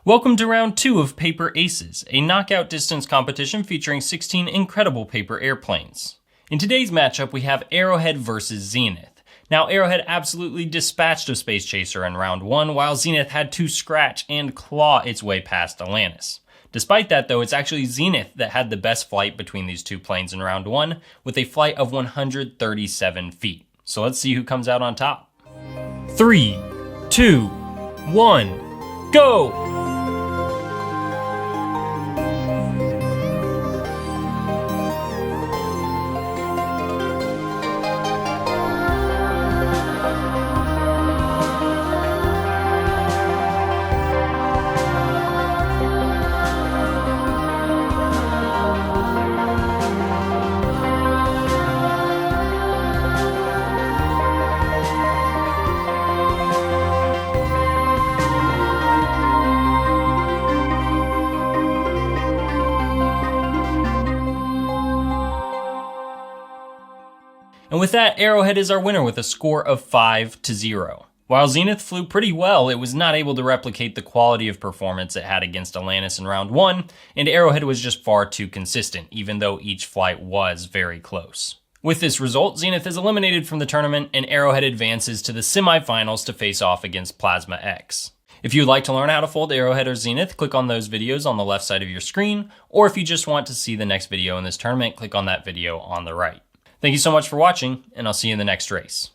Welcome to round 2 of Paper Aces, a knockout distance competition featuring 16 incredible paper airplanes. In today's matchup, we have Arrowhead versus Zenith. Now, Arrowhead absolutely dispatched a Space Chaser in round 1, while Zenith had to scratch and claw its way past Atlantis. Despite that, though, it's actually Zenith that had the best flight between these two planes in round 1, with a flight of 137 feet. So let's see who comes out on top. 3, 2, 1, go! And with that, Arrowhead is our winner with a score of 5-0. While Zenith flew pretty well, it was not able to replicate the quality of performance it had against Atlantis in round 1, and Arrowhead was just far too consistent, even though each flight was very close. With this result, Zenith is eliminated from the tournament, and Arrowhead advances to the semifinals to face off against Plasma X. If you'd like to learn how to fold Arrowhead or Zenith, click on those videos on the left side of your screen, or if you just want to see the next video in this tournament, click on that video on the right. Thank you so much for watching, and I'll see you in the next race.